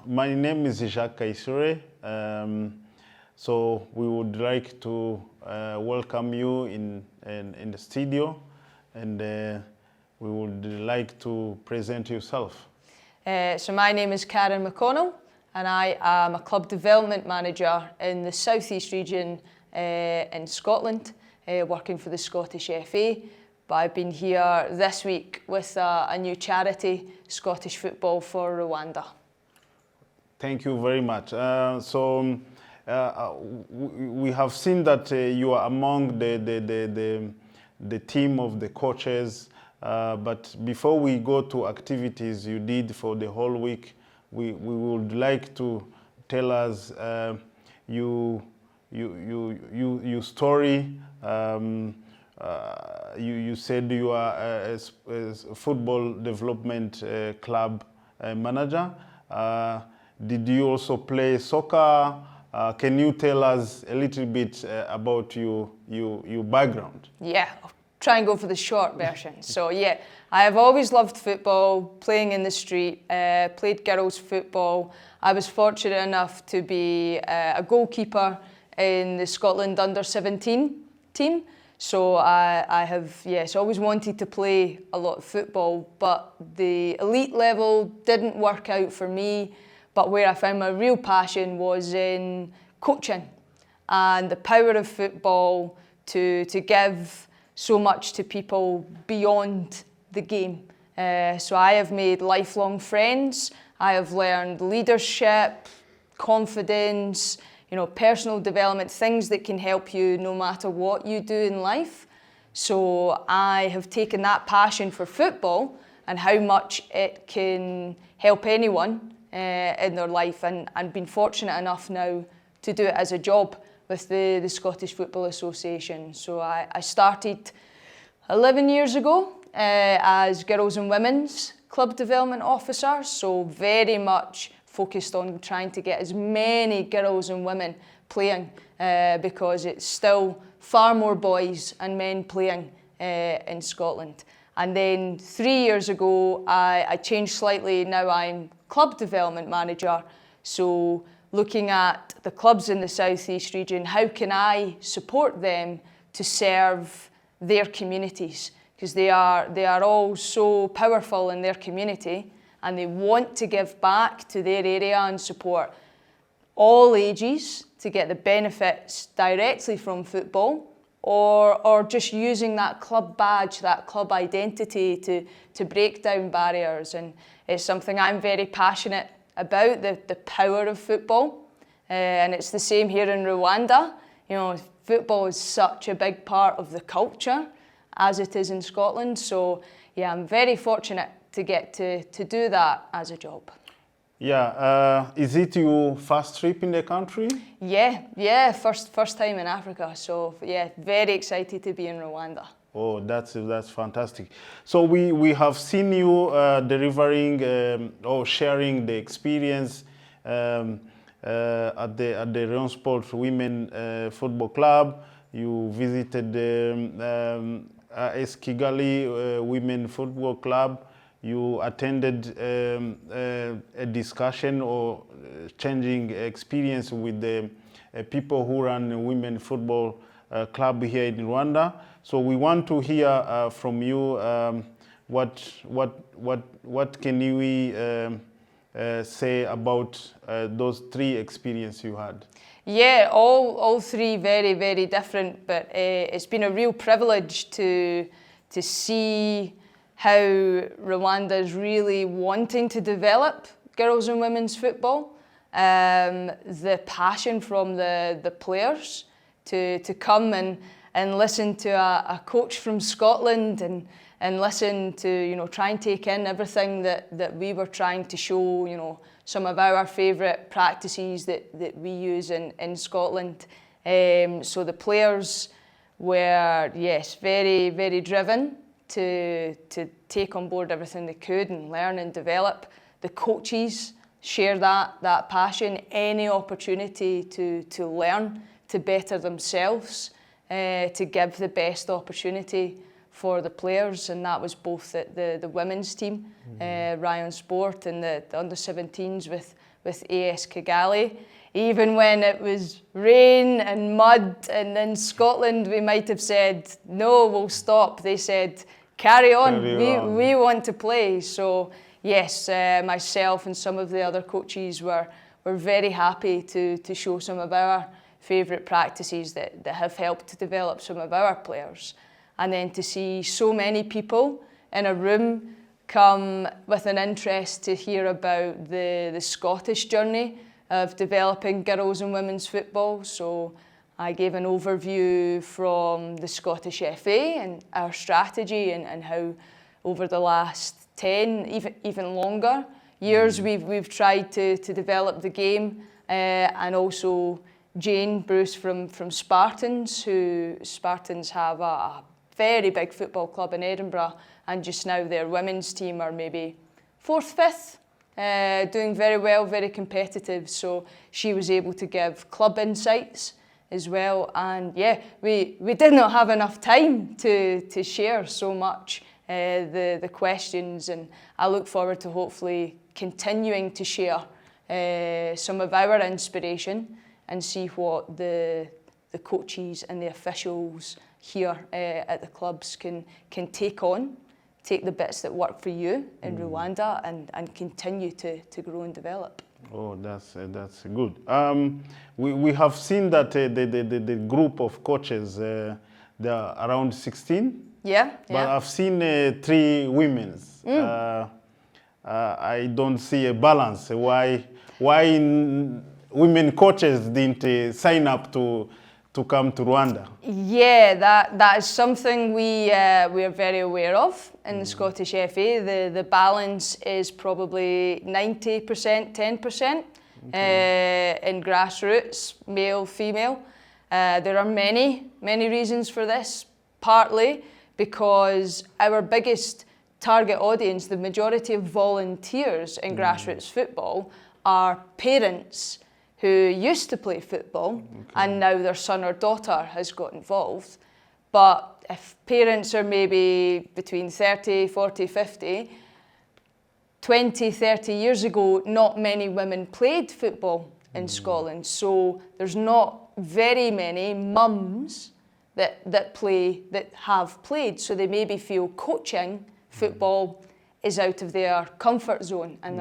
My name is Jacques Kaisure. So we would like to welcome you in the studio, and we would like to present yourself. So my name is Karen McConnell, and I am a club development manager in the South East region in Scotland, working for the Scottish FA. But I've been here this week with a new charity, Scottish Football for Rwanda. Thank you very much. We have seen that you are among the team of the coaches, but before we go to activities you did for the whole week, we would like to tell us your story. You said you are a football development club manager. Did you also play soccer? Can you tell us a little bit about your background? Yeah, I'll try and go for the short version. So yeah, I have always loved football, playing in the street, played girls football. I was fortunate enough to be a goalkeeper in the Scotland under-17 team. So I have, yes, always wanted to play a lot of football, but the elite level didn't work out for me. But where I found my real passion was in coaching and the power of football to give so much to people beyond the game. So I have made lifelong friends. I have learned leadership, confidence, personal development, things that can help you no matter what you do in life. So I have taken that passion for football and how much it can help anyone in their life, and been fortunate enough now to do it as a job with the Scottish Football Association. So I started 11 years ago as Girls and Women's Club Development Officer, so very much focused on trying to get as many girls and women playing because it's still far more boys and men playing in Scotland. And then 3 years ago, I changed slightly. Now I'm club development manager. So looking at the clubs in the South East region, how can I support them to serve their communities? Because they are all so powerful in their community and they want to give back to their area and support all ages to get the benefits directly from football, or just using that club badge, that club identity to break down barriers. And it's something I'm very passionate about, the power of football. And it's the same here in Rwanda. Football is such a big part of the culture as it is in Scotland. So yeah, I'm very fortunate to get to do that as a job. Yeah, is it your first trip in the country? Yeah, first time in Africa. So yeah, very excited to be in Rwanda. Oh, that's fantastic. So we have seen you delivering or sharing the experience at the Rayon Sport Women Football Club. You visited the AS Kigali Women Football Club. You attended a discussion or changing experience with the people who run the women football club here in Rwanda. So we want to hear from you what can we say about those three experiences you had. Yeah, all three very, very different, but it's been a real privilege to see how Rwanda is really wanting to develop girls and women's football. The passion from the players to come and listen to a coach from Scotland and listen to try and take in everything that we were trying to show, some of our favourite practices that we use in Scotland. So the players were, yes, very, very driven to take on board everything they could and learn and develop. The coaches share that passion, any opportunity to learn, to better themselves, to give the best opportunity for the players, and that was both at the women's team, Ryan Sport, and the under-17s with AS Kigali. Even when it was rain and mud, and in Scotland we might have said, no, we'll stop. They said, carry on, we want to play. So yes, myself and some of the other coaches were very happy to show some of our favourite practices that have helped to develop some of our players. And then to see so many people in a room come with an interest to hear about the Scottish journey of developing girls and women's football. So I gave an overview from the Scottish FA and our strategy, and how over the last 10, even longer years, we've tried to develop the game, and also Jane Bruce from Spartans, who Spartans have a very big football club in Edinburgh, and just now their women's team are maybe 4th, 5th, doing very well, very competitive. So she was able to give club insights as well, and yeah, we did not have enough time to share so much the questions, and I look forward to hopefully continuing to share some of our inspiration and see what the coaches and the officials here at the clubs can take the bits that work for you in Rwanda and continue to grow and develop. Oh, that's good. We have seen that the group of coaches, they are around 16. Yeah. But I've seen 3 women's. I don't see a balance. Why women coaches didn't sign up to come to Rwanda? Yeah, that is something we are very aware of in the Scottish FA. The balance is probably 90%, 10% in grassroots, male, female. There are many reasons for this, partly because our biggest target audience, the majority of volunteers in grassroots football, are parents who used to play football and now their son or daughter has got involved. But if parents are maybe between 30, 40, 50, 20, 30 years ago, not many women played football in Scotland. So there's not very many mums that have played. So they maybe feel coaching football is out of their comfort zone, and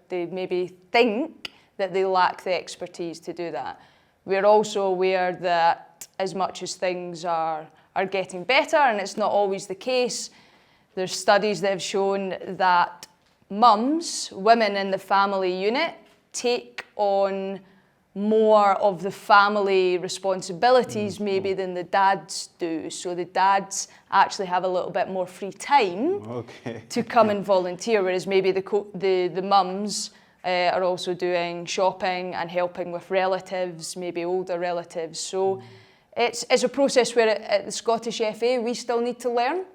they maybe think that they lack the expertise to do that. We're also aware that as much as things are getting better, and it's not always the case, there's studies that have shown that mums, women in the family unit, take on more of the family responsibilities maybe than the dads do. So the dads actually have a little bit more free time to come and volunteer, whereas maybe the mums are also doing shopping and helping with relatives, maybe older relatives. So it's a process where at the Scottish FA we still need to learn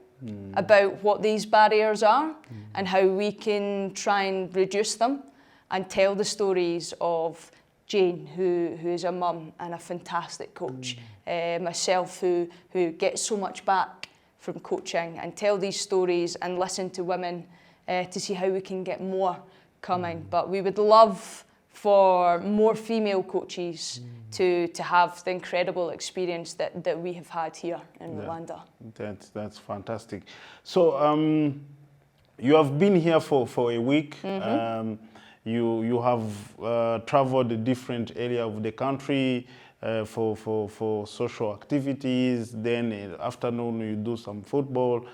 about what these barriers are and how we can try and reduce them and tell the stories of Jane, who is a mum and a fantastic coach, myself who gets so much back from coaching, and tell these stories and listen to women to see how we can get more coming. But we would love for more female coaches to have the incredible experience that we have had here in Rwanda. That's fantastic. So you have been here for a week. You have traveled different areas of the country for social activities. Then in the afternoon you do some football.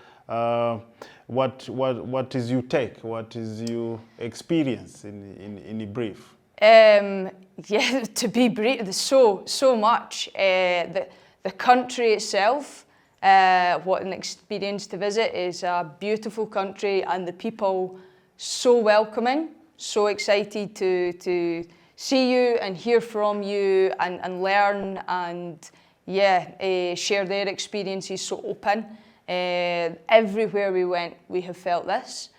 What is your take? What is your experience in a brief? Yeah, to be brief, there's so much. The country itself, what an experience to visit, is a beautiful country, and the people so welcoming, so excited to see you and hear from you and learn and share their experiences, so open. Everywhere we went, we have felt this.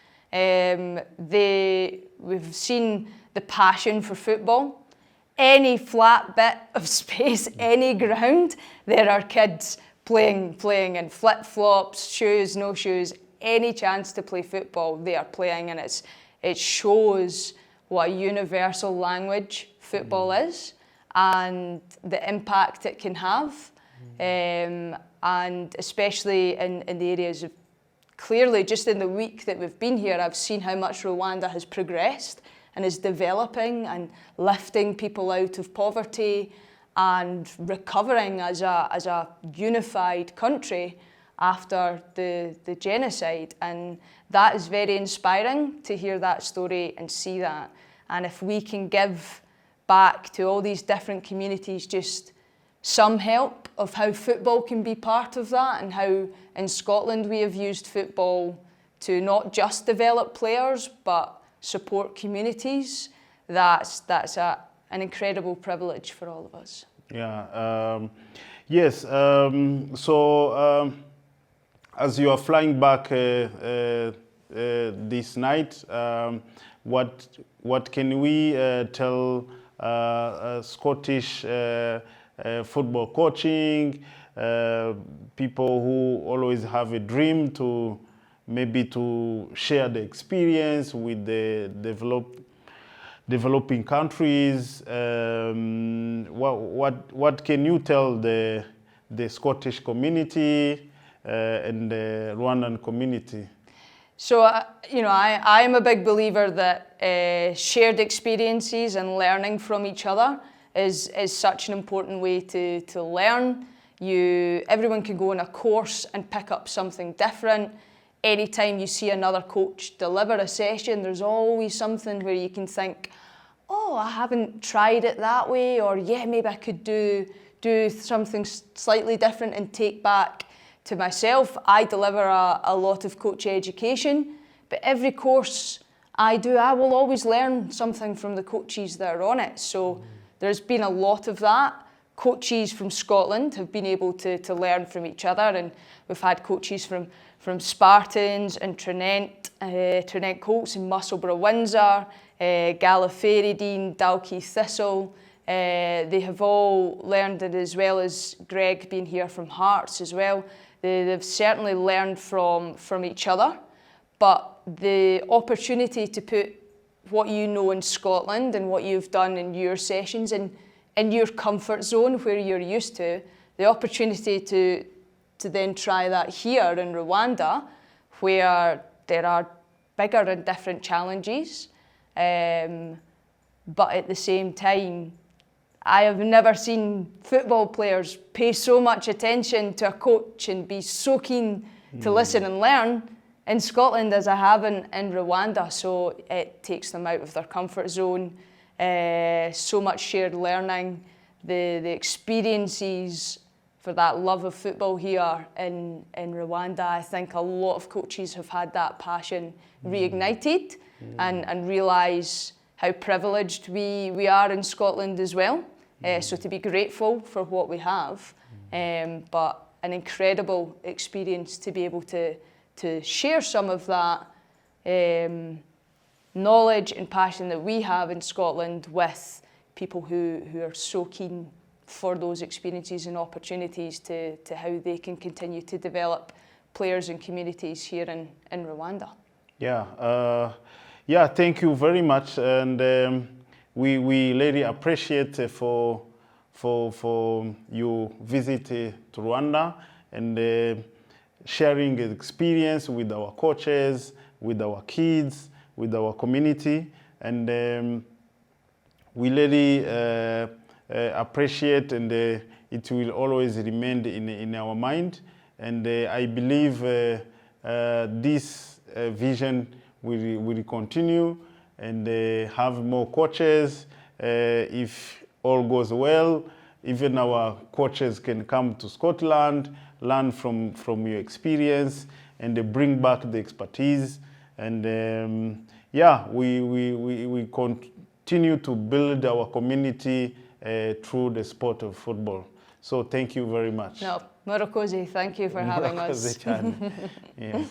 We've seen the passion for football. Any flat bit of space, any ground, there are kids playing in flip-flops, shoes, no shoes, any chance to play football, they are playing, and it shows what a universal language football is and the impact it can have, and especially in the areas of, clearly just in the week that we've been here, I've seen how much Rwanda has progressed and is developing and lifting people out of poverty and recovering as a unified country after the genocide. And that is very inspiring to hear that story and see that. And if we can give back to all these different communities just some help of how football can be part of that, and how in Scotland we have used football to not just develop players but support communities, that's an incredible privilege for all of us. Yeah. Yes. So as you are flying back this night, what can we tell Scottish football coaching, people who always have a dream to maybe to share the experience with the developing countries? What can you tell the Scottish community and the Rwandan community? So, I am a big believer that shared experiences and learning from each other is such an important way to learn. Everyone can go on a course and pick up something different. Anytime you see another coach deliver a session, there's always something where you can think, oh, I haven't tried it that way, or yeah, maybe I could do something slightly different and take back to myself. I deliver a lot of coach education, but every course I do, I will always learn something from the coaches that are on it. So there's been a lot of that. Coaches from Scotland have been able to learn from each other, and we've had coaches from Spartans and Trinent Colts and Musselburgh Windsor, Gallifreydine, Dalkey Thistle. They have all learned it, as well as Greg being here from Hearts as well. They've certainly learned from each other, but the opportunity to put what you know in Scotland and what you've done in your sessions in your comfort zone where you're used to, the opportunity to then try that here in Rwanda, where there are bigger and different challenges, but at the same time, I have never seen football players pay so much attention to a coach and be so keen to listen and learn in Scotland as I have in Rwanda. So it takes them out of their comfort zone. So much shared learning, the experiences for that love of football here in Rwanda. I think a lot of coaches have had that passion reignited and realise how privileged we are in Scotland as well. So to be grateful for what we have, but an incredible experience to be able to share some of that knowledge and passion that we have in Scotland with people who are so keen for those experiences and opportunities to how they can continue to develop players and communities here in Rwanda. Yeah, thank you very much, and we really appreciate for your visit to Rwanda and sharing the experience with our coaches, with our kids, with our community, and we really appreciate, and it will always remain in our mind. And I believe this vision will continue, and have more coaches. If all goes well, even our coaches can come to Scotland, learn from your experience, and bring back the expertise. And we continue to build our community through the sport of football. So thank you very much. No, Murakoze, thank you for having us. Yeah.